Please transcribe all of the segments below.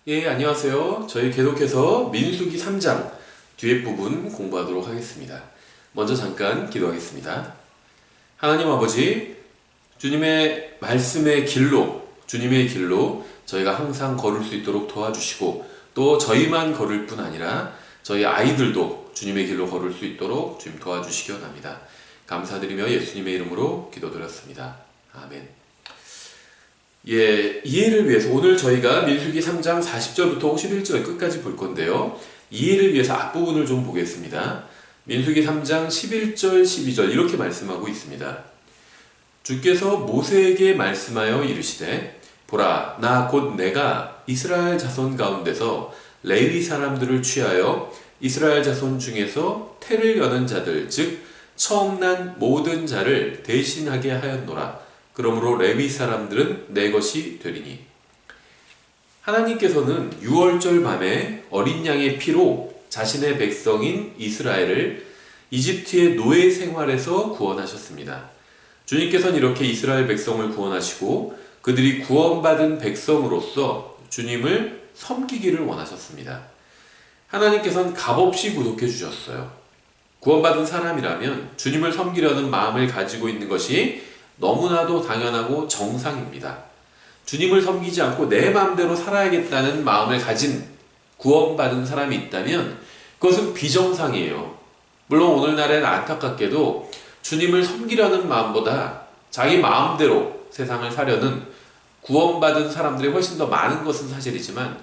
예, 안녕하세요. 저희 계속해서 민수기 3장 뒤에 부분 공부하도록 하겠습니다. 먼저 잠깐 기도하겠습니다. 하나님 아버지, 주님의 말씀의 길로, 주님의 길로 저희가 항상 걸을 수 있도록 도와주시고, 또 저희만 걸을 뿐 아니라 저희 아이들도 주님의 길로 걸을 수 있도록 주님 도와주시기 원합니다. 감사드리며 예수님의 이름으로 기도드렸습니다. 아멘. 예, 이해를 위해서 오늘 저희가 민수기 3장 40절부터 51절 끝까지 볼 건데요. 이해를 위해서 앞부분을 좀 보겠습니다. 민수기 3장 11절, 12절 이렇게 말씀하고 있습니다. 주께서 모세에게 말씀하여 이르시되 보라, 나 곧 내가 이스라엘 자손 가운데서 레위 사람들을 취하여 이스라엘 자손 중에서 태를 여는 자들, 즉 처음 난 모든 자를 대신하게 하였노라. 그러므로 레위 사람들은 내 것이 되리니. 하나님께서는 6월절 밤에 어린 양의 피로 자신의 백성인 이스라엘을 이집트의 노예 생활에서 구원하셨습니다. 주님께서는 이렇게 이스라엘 백성을 구원하시고 그들이 구원받은 백성으로서 주님을 섬기기를 원하셨습니다. 하나님께서는 값없이 구속해 주셨어요. 구원받은 사람이라면 주님을 섬기려는 마음을 가지고 있는 것이 너무나도 당연하고 정상입니다. 주님을 섬기지 않고 내 마음대로 살아야겠다는 마음을 가진 구원받은 사람이 있다면 그것은 비정상이에요. 물론 오늘날에는 안타깝게도 주님을 섬기려는 마음보다 자기 마음대로 세상을 사려는 구원받은 사람들이 훨씬 더 많은 것은 사실이지만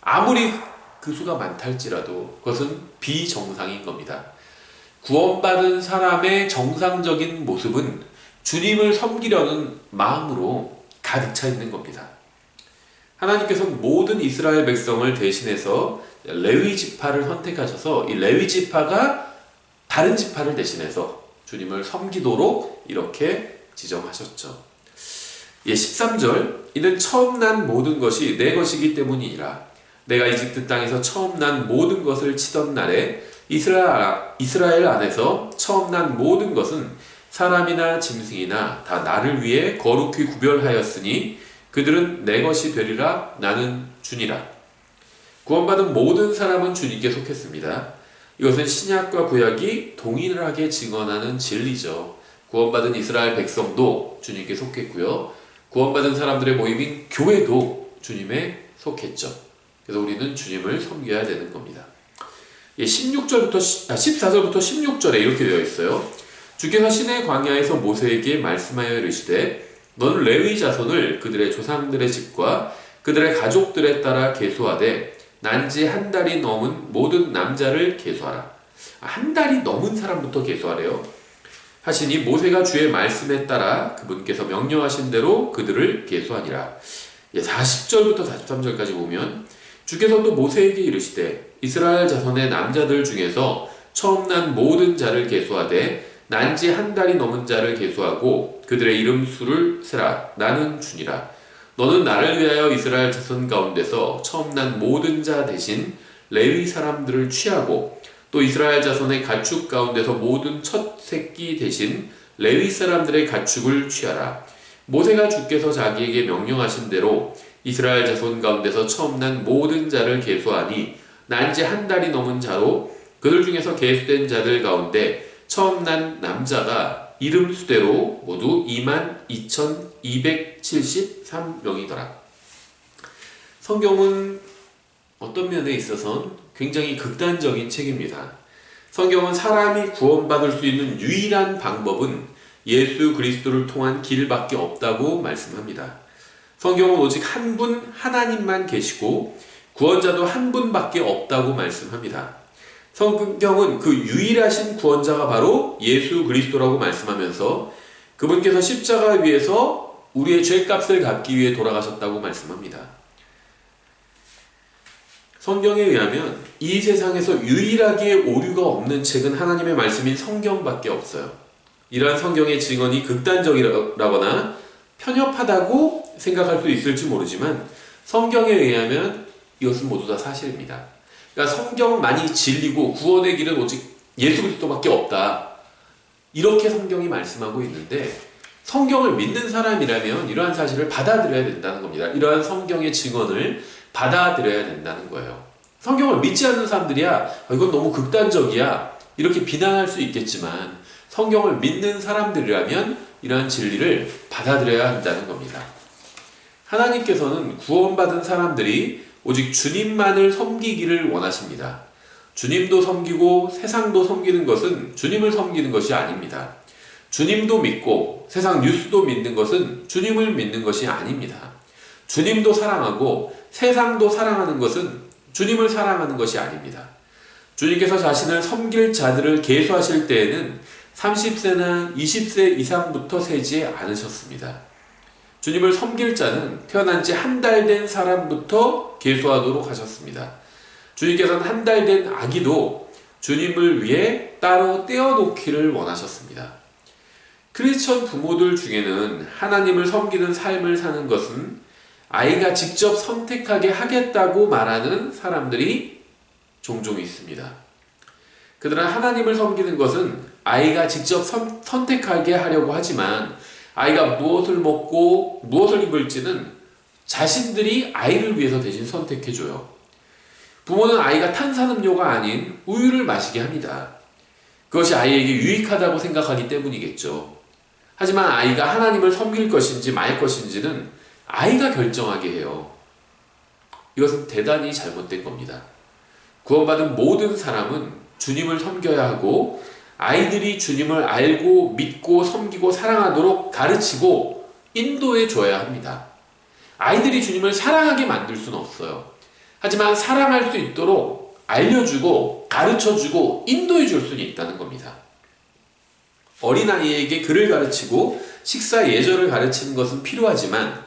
아무리 그 수가 많다 할지라도 그것은 비정상인 겁니다. 구원받은 사람의 정상적인 모습은 주님을 섬기려는 마음으로 가득 차 있는 겁니다. 하나님께서는 모든 이스라엘 백성을 대신해서 레위 지파를 선택하셔서 이 레위 지파가 다른 지파를 대신해서 주님을 섬기도록 이렇게 지정하셨죠. 13절 이는 처음 난 모든 것이 내 것이기 때문이니라. 내가 이집트 땅에서 처음 난 모든 것을 치던 날에 이스라엘 안에서 처음 난 모든 것은 사람이나 짐승이나 다 나를 위해 거룩히 구별하였으니 그들은 내 것이 되리라. 나는 주니라. 구원받은 모든 사람은 주님께 속했습니다. 이것은 신약과 구약이 동일하게 증언하는 진리죠. 구원받은 이스라엘 백성도 주님께 속했고요. 구원받은 사람들의 모임인 교회도 주님에 속했죠. 그래서 우리는 주님을 섬겨야 되는 겁니다. 14절부터 16절에 이렇게 되어 있어요. 주께서 시내 광야에서 모세에게 말씀하여 이르시되 너는 레위 자손을 그들의 조상들의 집과 그들의 가족들에 따라 계수하되 난지 한 달이 넘은 모든 남자를 계수하라. 한 달이 넘은 사람부터 계수하래요. 하시니 모세가 주의 말씀에 따라 그분께서 명령하신 대로 그들을 계수하니라. 40절부터 43절까지 보면 주께서 또 모세에게 이르시되 이스라엘 자손의 남자들 중에서 처음 난 모든 자를 계수하되 난지 한 달이 넘은 자를 계수하고 그들의 이름 수를 세라. 나는 주니라. 너는 나를 위하여 이스라엘 자손 가운데서 처음 난 모든 자 대신 레위 사람들을 취하고 또 이스라엘 자손의 가축 가운데서 모든 첫 새끼 대신 레위 사람들의 가축을 취하라. 모세가 주께서 자기에게 명령하신 대로 이스라엘 자손 가운데서 처음 난 모든 자를 계수하니 난지 한 달이 넘은 자로 그들 중에서 계수된 자들 가운데 처음 난 남자가 이름 수대로 모두 22,273명이더라. 성경은 어떤 면에 있어서는 굉장히 극단적인 책입니다. 성경은 사람이 구원받을 수 있는 유일한 방법은 예수 그리스도를 통한 길밖에 없다고 말씀합니다. 성경은 오직 한 분 하나님만 계시고 구원자도 한 분밖에 없다고 말씀합니다. 성경은 그 유일하신 구원자가 바로 예수 그리스도라고 말씀하면서 그분께서 십자가 위에서 우리의 죄값을 갚기 위해 돌아가셨다고 말씀합니다. 성경에 의하면 이 세상에서 유일하게 오류가 없는 책은 하나님의 말씀인 성경밖에 없어요. 이러한 성경의 증언이 극단적이라거나 편협하다고 생각할 수 있을지 모르지만 성경에 의하면 이것은 모두 다 사실입니다. 그러니까 성경만이 진리고 구원의 길은 오직 예수 그리스도밖에 없다. 이렇게 성경이 말씀하고 있는데 성경을 믿는 사람이라면 이러한 사실을 받아들여야 된다는 겁니다. 이러한 성경의 증언을 받아들여야 된다는 거예요. 성경을 믿지 않는 사람들이야 이건 너무 극단적이야 이렇게 비난할 수 있겠지만 성경을 믿는 사람들이라면 이러한 진리를 받아들여야 한다는 겁니다. 하나님께서는 구원받은 사람들이 오직 주님만을 섬기기를 원하십니다. 주님도 섬기고 세상도 섬기는 것은 주님을 섬기는 것이 아닙니다. 주님도 믿고 세상 뉴스도 믿는 것은 주님을 믿는 것이 아닙니다. 주님도 사랑하고 세상도 사랑하는 것은 주님을 사랑하는 것이 아닙니다. 주님께서 자신을 섬길 자들을 계수하실 때에는 30세나 20세 이상부터 세지 않으셨습니다. 주님을 섬길 자는 태어난 지 한 달 된 사람부터 계수하도록 하셨습니다. 주님께서는 한 달 된 아기도 주님을 위해 따로 떼어놓기를 원하셨습니다. 크리스천 부모들 중에는 하나님을 섬기는 삶을 사는 것은 아이가 직접 선택하게 하겠다고 말하는 사람들이 종종 있습니다. 그들은 하나님을 섬기는 것은 아이가 직접 선택하게 하려고 하지만 아이가 무엇을 먹고 무엇을 입을지는 자신들이 아이를 위해서 대신 선택해줘요. 부모는 아이가 탄산음료가 아닌 우유를 마시게 합니다. 그것이 아이에게 유익하다고 생각하기 때문이겠죠. 하지만 아이가 하나님을 섬길 것인지 말 것인지는 아이가 결정하게 해요. 이것은 대단히 잘못된 겁니다. 구원받은 모든 사람은 주님을 섬겨야 하고 아이들이 주님을 알고 믿고 섬기고 사랑하도록 가르치고 인도해 줘야 합니다. 아이들이 주님을 사랑하게 만들 수는 없어요. 하지만 사랑할 수 있도록 알려주고 가르쳐주고 인도해 줄 수는 있다는 겁니다. 어린아이에게 글을 가르치고 식사 예절을 가르치는 것은 필요하지만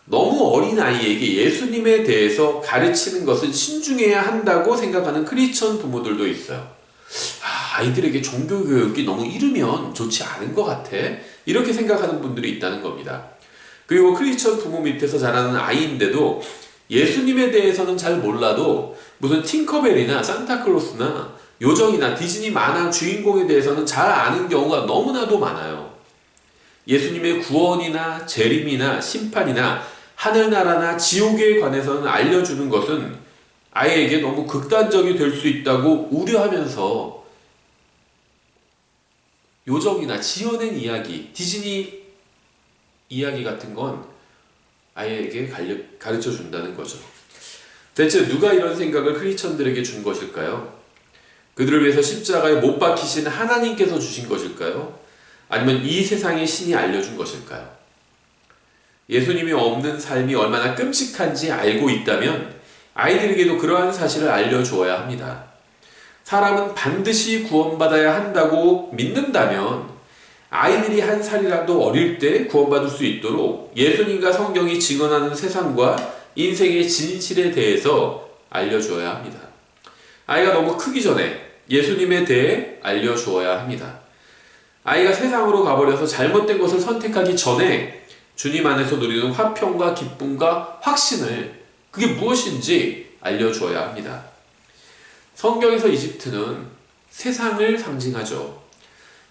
너무 어린아이에게 예수님에 대해서 가르치는 것은 신중해야 한다고 생각하는 크리스천 부모들도 있어요. 아이들에게 종교교육이 너무 이르면 좋지 않은 것 같아 이렇게 생각하는 분들이 있다는 겁니다. 그리고 크리스천 부모 밑에서 자라는 아이인데도 예수님에 대해서는 잘 몰라도 무슨 팅커벨이나 산타클로스나 요정이나 디즈니 만화 주인공에 대해서는 잘 아는 경우가 너무나도 많아요. 예수님의 구원이나 재림이나 심판이나 하늘나라나 지옥에 관해서는 알려주는 것은 아이에게 너무 극단적이 될 수 있다고 우려하면서 요정이나 지어낸 이야기, 디즈니 이야기 같은 건 아이에게 가르쳐 준다는 거죠. 대체 누가 이런 생각을 크리스천들에게 준 것일까요? 그들을 위해서 십자가에 못 박히신 하나님께서 주신 것일까요? 아니면 이 세상의 신이 알려준 것일까요? 예수님이 없는 삶이 얼마나 끔찍한지 알고 있다면 아이들에게도 그러한 사실을 알려주어야 합니다. 사람은 반드시 구원받아야 한다고 믿는다면 아이들이 한 살이라도 어릴 때 구원받을 수 있도록 예수님과 성경이 증언하는 세상과 인생의 진실에 대해서 알려주어야 합니다. 아이가 너무 크기 전에 예수님에 대해 알려주어야 합니다. 아이가 세상으로 가버려서 잘못된 것을 선택하기 전에 주님 안에서 누리는 화평과 기쁨과 확신을 그게 무엇인지 알려주어야 합니다. 성경에서 이집트는 세상을 상징하죠.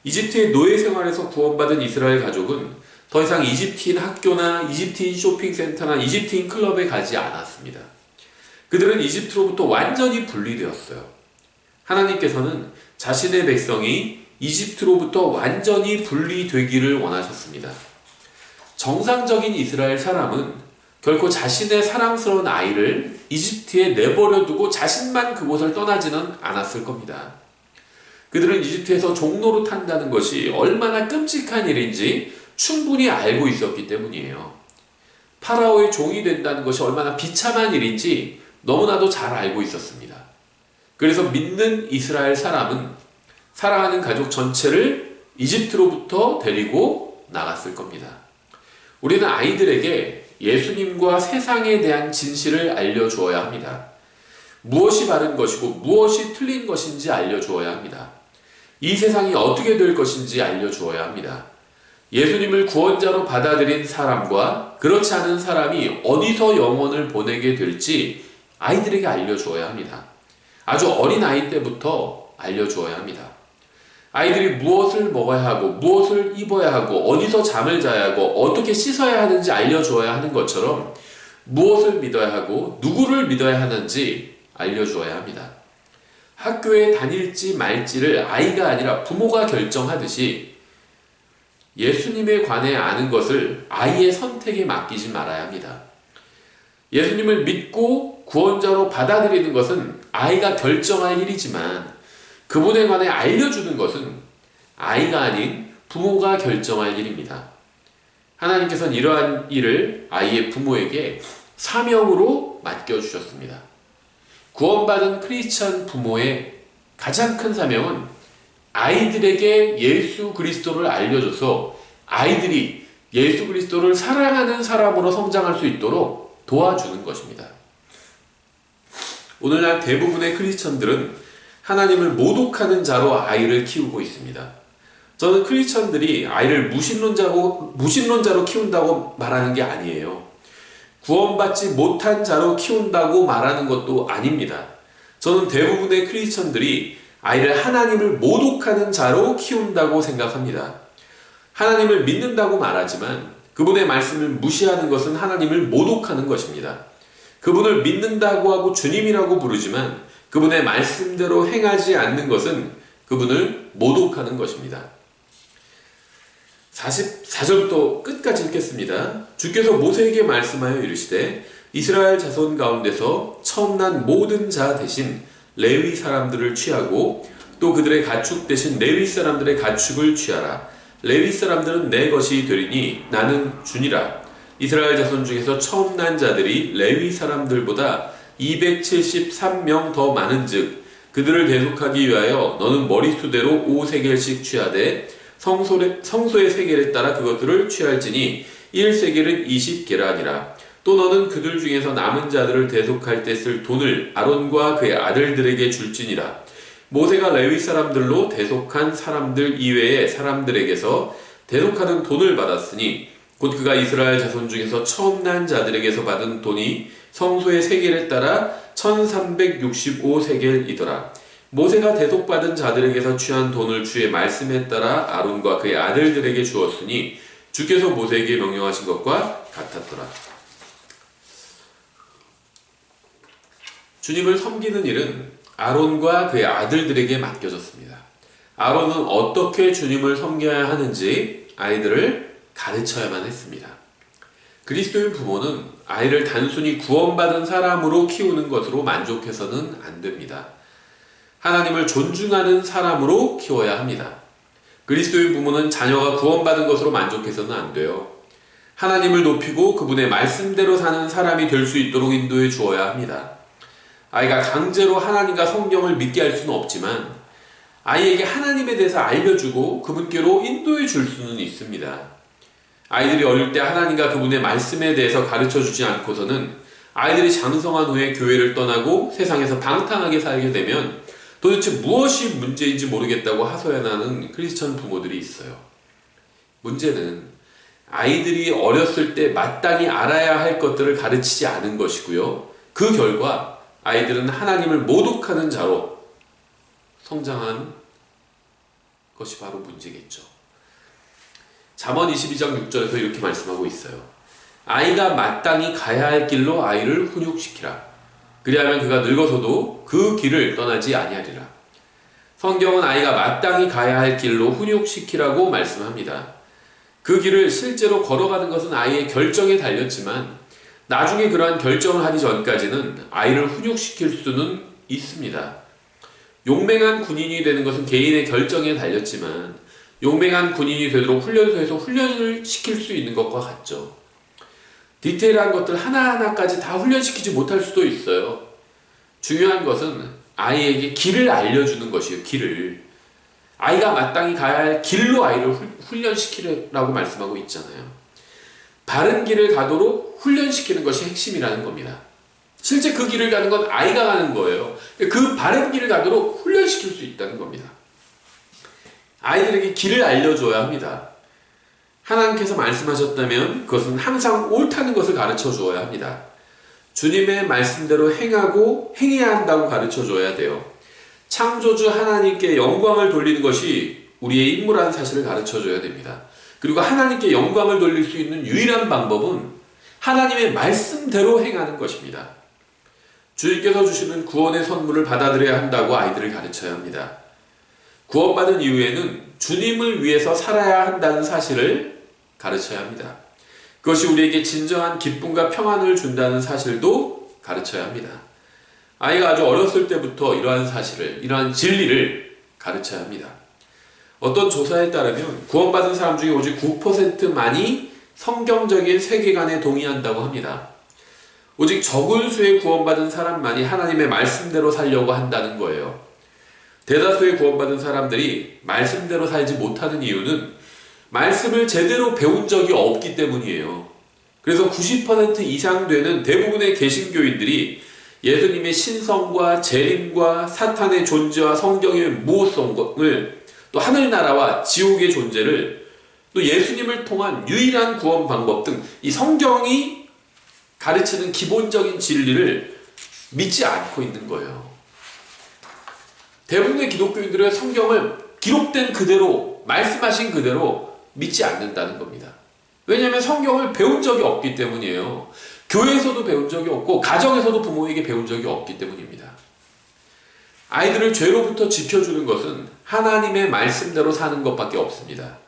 이집트의 노예 생활에서 구원받은 이스라엘 가족은 더 이상 이집트인 학교나 이집트인 쇼핑센터나 이집트인 클럽에 가지 않았습니다. 그들은 이집트로부터 완전히 분리되었어요. 하나님께서는 자신의 백성이 이집트로부터 완전히 분리되기를 원하셨습니다. 정상적인 이스라엘 사람은 결코 자신의 사랑스러운 아이를 이집트에 내버려 두고 자신만 그곳을 떠나지는 않았을 겁니다. 그들은 이집트에서 종로로 탄다는 것이 얼마나 끔찍한 일인지 충분히 알고 있었기 때문이에요. 파라오의 종이 된다는 것이 얼마나 비참한 일인지 너무나도 잘 알고 있었습니다. 그래서 믿는 이스라엘 사람은 사랑하는 가족 전체를 이집트로부터 데리고 나갔을 겁니다. 우리는 아이들에게 예수님과 세상에 대한 진실을 알려주어야 합니다. 무엇이 바른 것이고 무엇이 틀린 것인지 알려주어야 합니다. 이 세상이 어떻게 될 것인지 알려주어야 합니다. 예수님을 구원자로 받아들인 사람과 그렇지 않은 사람이 어디서 영혼을 보내게 될지 아이들에게 알려주어야 합니다. 아주 어린 아이 때부터 알려주어야 합니다. 아이들이 무엇을 먹어야 하고 무엇을 입어야 하고 어디서 잠을 자야 하고 어떻게 씻어야 하는지 알려주어야 하는 것처럼 무엇을 믿어야 하고 누구를 믿어야 하는지 알려주어야 합니다. 학교에 다닐지 말지를 아이가 아니라 부모가 결정하듯이 예수님에 관해 아는 것을 아이의 선택에 맡기지 말아야 합니다. 예수님을 믿고 구원자로 받아들이는 것은 아이가 결정할 일이지만 그분에 관해 알려주는 것은 아이가 아닌 부모가 결정할 일입니다. 하나님께서는 이러한 일을 아이의 부모에게 사명으로 맡겨주셨습니다. 구원받은 크리스찬 부모의 가장 큰 사명은 아이들에게 예수 그리스도를 알려줘서 아이들이 예수 그리스도를 사랑하는 사람으로 성장할 수 있도록 도와주는 것입니다. 오늘날 대부분의 크리스천들은 하나님을 모독하는 자로 아이를 키우고 있습니다. 저는 크리스천들이 아이를 무신론자로 키운다고 말하는 게 아니에요. 구원받지 못한 자로 키운다고 말하는 것도 아닙니다. 저는 대부분의 크리스천들이 아이를 하나님을 모독하는 자로 키운다고 생각합니다. 하나님을 믿는다고 말하지만 그분의 말씀을 무시하는 것은 하나님을 모독하는 것입니다. 그분을 믿는다고 하고 주님이라고 부르지만 그분의 말씀대로 행하지 않는 것은 그분을 모독하는 것입니다. 44절부터 끝까지 읽겠습니다. 주께서 모세에게 말씀하여 이르시되 이스라엘 자손 가운데서 처음 난 모든 자 대신 레위 사람들을 취하고 또 그들의 가축 대신 레위 사람들의 가축을 취하라. 레위 사람들은 내 것이 되리니 나는 주니라. 이스라엘 자손 중에서 처음 난 자들이 레위 사람들보다 273명 더 많은즉 그들을 대속하기 위하여 너는 머릿수대로 5세겔씩 취하되 성소의 세겔에 따라 그것들을 취할지니 1세겔은 20게라 아니라. 또 너는 그들 중에서 남은 자들을 대속할 때 쓸 돈을 아론과 그의 아들들에게 줄지니라. 모세가 레위 사람들로 대속한 사람들 이외의 사람들에게서 대속하는 돈을 받았으니 곧 그가 이스라엘 자손 중에서 처음 난 자들에게서 받은 돈이 성소의 세겔에 따라 1365세겔이더라. 모세가 대속받은 자들에게서 취한 돈을 주의 말씀에 따라 아론과 그의 아들들에게 주었으니 주께서 모세에게 명령하신 것과 같았더라. 주님을 섬기는 일은 아론과 그의 아들들에게 맡겨졌습니다. 아론은 어떻게 주님을 섬겨야 하는지 아이들을 가르쳐야만 했습니다. 그리스도인 부모는 아이를 단순히 구원받은 사람으로 키우는 것으로 만족해서는 안 됩니다. 하나님을 존중하는 사람으로 키워야 합니다. 그리스도인 부모는 자녀가 구원받은 것으로 만족해서는 안 돼요. 하나님을 높이고 그분의 말씀대로 사는 사람이 될 수 있도록 인도해 주어야 합니다. 아이가 강제로 하나님과 성경을 믿게 할 수는 없지만 아이에게 하나님에 대해서 알려주고 그분께로 인도해 줄 수는 있습니다. 아이들이 어릴 때 하나님과 그분의 말씀에 대해서 가르쳐 주지 않고서는 아이들이 장성한 후에 교회를 떠나고 세상에서 방탕하게 살게 되면 도대체 무엇이 문제인지 모르겠다고 하소연하는 크리스천 부모들이 있어요. 문제는 아이들이 어렸을 때 마땅히 알아야 할 것들을 가르치지 않은 것이고요. 그 결과 아이들은 하나님을 모독하는 자로 성장한 것이 바로 문제겠죠. 잠언 22장 6절에서 이렇게 말씀하고 있어요. 아이가 마땅히 가야 할 길로 아이를 훈육시키라. 그리하면 그가 늙어서도 그 길을 떠나지 아니하리라. 성경은 아이가 마땅히 가야 할 길로 훈육시키라고 말씀합니다. 그 길을 실제로 걸어가는 것은 아이의 결정에 달렸지만 나중에 그러한 결정을 하기 전까지는 아이를 훈육시킬 수는 있습니다. 용맹한 군인이 되는 것은 개인의 결정에 달렸지만 용맹한 군인이 되도록 훈련소에서 훈련을 시킬 수 있는 것과 같죠. 디테일한 것들 하나하나까지 다 훈련시키지 못할 수도 있어요. 중요한 것은 아이에게 길을 알려주는 것이에요. 길을. 아이가 마땅히 가야 할 길로 아이를 훈련시키라고 말씀하고 있잖아요. 바른 길을 가도록 훈련시키는 것이 핵심이라는 겁니다. 실제 그 길을 가는 건 아이가 가는 거예요. 그 바른 길을 가도록 훈련시킬 수 있다는 겁니다. 아이들에게 길을 알려줘야 합니다. 하나님께서 말씀하셨다면 그것은 항상 옳다는 것을 가르쳐 주어야 합니다. 주님의 말씀대로 행하고 행해야 한다고 가르쳐 줘야 돼요. 창조주 하나님께 영광을 돌리는 것이 우리의 임무라는 사실을 가르쳐 줘야 됩니다. 그리고 하나님께 영광을 돌릴 수 있는 유일한 방법은 하나님의 말씀대로 행하는 것입니다. 주님께서 주시는 구원의 선물을 받아들여야 한다고 아이들을 가르쳐야 합니다. 구원받은 이후에는 주님을 위해서 살아야 한다는 사실을 가르쳐야 합니다. 그것이 우리에게 진정한 기쁨과 평안을 준다는 사실도 가르쳐야 합니다. 아이가 아주 어렸을 때부터 이러한 사실을, 이러한 진리를 가르쳐야 합니다. 어떤 조사에 따르면 구원받은 사람 중에 오직 9%만이 성경적인 세계관에 동의한다고 합니다. 오직 적은 수의 구원받은 사람만이 하나님의 말씀대로 살려고 한다는 거예요. 대다수의 구원받은 사람들이 말씀대로 살지 못하는 이유는 말씀을 제대로 배운 적이 없기 때문이에요. 그래서 90% 이상 되는 대부분의 개신교인들이 예수님의 신성과 재림과 사탄의 존재와 성경의 무호성을, 또 하늘나라와 지옥의 존재를, 또 예수님을 통한 유일한 구원 방법 등 이 성경이 가르치는 기본적인 진리를 믿지 않고 있는 거예요. 대부분의 기독교인들은 성경을 기록된 그대로, 말씀하신 그대로 믿지 않는다는 겁니다. 왜냐하면 성경을 배운 적이 없기 때문이에요. 교회에서도 배운 적이 없고 가정에서도 부모에게 배운 적이 없기 때문입니다. 아이들을 죄로부터 지켜주는 것은 하나님의 말씀대로 사는 것밖에 없습니다.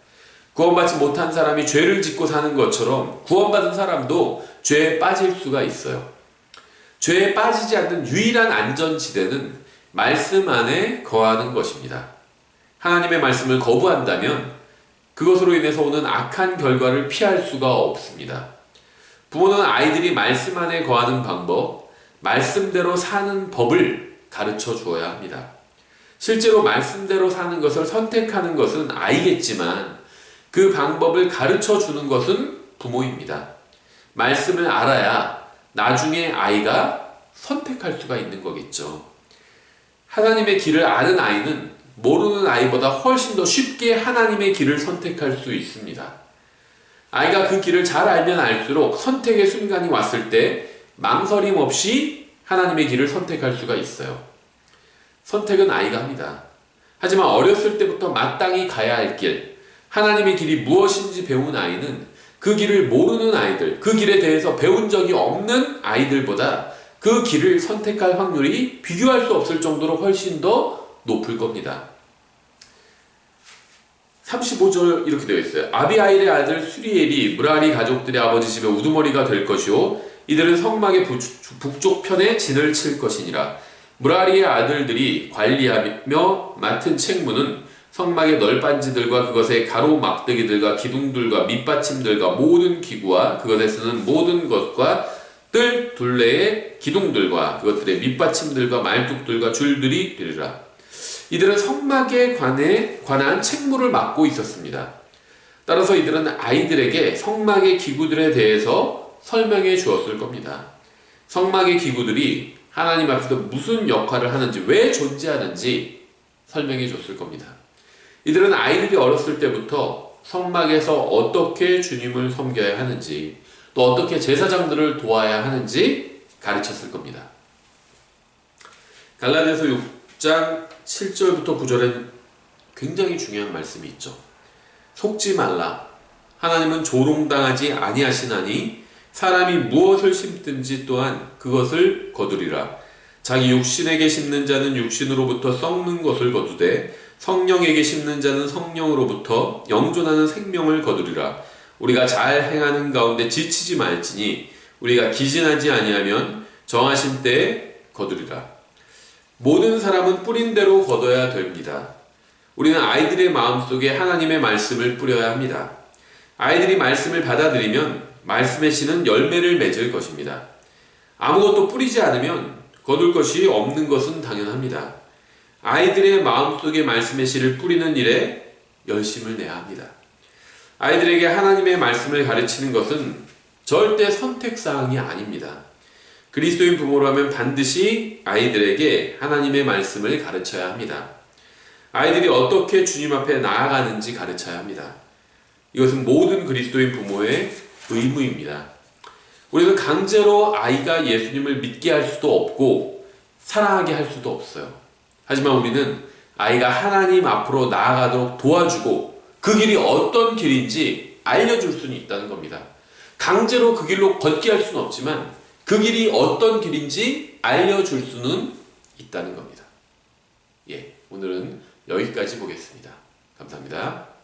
구원받지 못한 사람이 죄를 짓고 사는 것처럼 구원받은 사람도 죄에 빠질 수가 있어요. 죄에 빠지지 않는 유일한 안전지대는 말씀 안에 거하는 것입니다. 하나님의 말씀을 거부한다면 그것으로 인해서 오는 악한 결과를 피할 수가 없습니다. 부모는 아이들이 말씀 안에 거하는 방법, 말씀대로 사는 법을 가르쳐 주어야 합니다. 실제로 말씀대로 사는 것을 선택하는 것은 아이겠지만 그 방법을 가르쳐 주는 것은 부모입니다. 말씀을 알아야 나중에 아이가 선택할 수가 있는 거겠죠. 하나님의 길을 아는 아이는 모르는 아이보다 훨씬 더 쉽게 하나님의 길을 선택할 수 있습니다. 아이가 그 길을 잘 알면 알수록 선택의 순간이 왔을 때 망설임 없이 하나님의 길을 선택할 수가 있어요. 선택은 아이가 합니다. 하지만 어렸을 때부터 마땅히 가야 할 길, 하나님의 길이 무엇인지 배운 아이는 그 길을 모르는 아이들, 그 길에 대해서 배운 적이 없는 아이들보다 그 길을 선택할 확률이 비교할 수 없을 정도로 훨씬 더 높을 겁니다. 35절 이렇게 되어 있어요. 아비아일의 아들 수리엘이 무라리 가족들의 아버지 집에 우두머리가 될 것이요 이들은 성막의 북쪽 편에 진을 칠 것이니라. 무라리의 아들들이 관리하며 맡은 책무는 성막의 널빤지들과 그것의 가로막대기들과 기둥들과 밑받침들과 모든 기구와 그것에 쓰는 모든 것과 뜰 둘레의 기둥들과 그것들의 밑받침들과 말뚝들과 줄들이 되리라. 이들은 성막에 관한 책무를 맡고 있었습니다. 따라서 이들은 아이들에게 성막의 기구들에 대해서 설명해 주었을 겁니다. 성막의 기구들이 하나님 앞에서 무슨 역할을 하는지, 왜 존재하는지 설명해 줬을 겁니다. 이들은 아이들이 어렸을 때부터 성막에서 어떻게 주님을 섬겨야 하는지, 또 어떻게 제사장들을 도와야 하는지 가르쳤을 겁니다. 갈라디아서 6장 7절부터 9절엔 굉장히 중요한 말씀이 있죠. 속지 말라. 하나님은 조롱당하지 아니하시나니 사람이 무엇을 심든지 또한 그것을 거두리라. 자기 육신에게 심는 자는 육신으로부터 썩는 것을 거두되 성령에게 심는 자는 성령으로부터 영존하는 생명을 거두리라. 우리가 잘 행하는 가운데 지치지 말지니 우리가 기진하지 아니하면 정하신 때에 거두리라. 모든 사람은 뿌린 대로 거둬야 됩니다. 우리는 아이들의 마음속에 하나님의 말씀을 뿌려야 합니다. 아이들이 말씀을 받아들이면 말씀의 씨는 열매를 맺을 것입니다. 아무것도 뿌리지 않으면 거둘 것이 없는 것은 당연합니다. 아이들의 마음속에 말씀의 씨를 뿌리는 일에 열심을 내야 합니다. 아이들에게 하나님의 말씀을 가르치는 것은 절대 선택사항이 아닙니다. 그리스도인 부모라면 반드시 아이들에게 하나님의 말씀을 가르쳐야 합니다. 아이들이 어떻게 주님 앞에 나아가는지 가르쳐야 합니다. 이것은 모든 그리스도인 부모의 의무입니다. 우리는 강제로 아이가 예수님을 믿게 할 수도 없고 사랑하게 할 수도 없어요. 하지만 우리는 아이가 하나님 앞으로 나아가도록 도와주고 그 길이 어떤 길인지 알려줄 수는 있다는 겁니다. 강제로 그 길로 걷게 할 수는 없지만 그 길이 어떤 길인지 알려줄 수는 있다는 겁니다. 예, 오늘은 여기까지 보겠습니다. 감사합니다.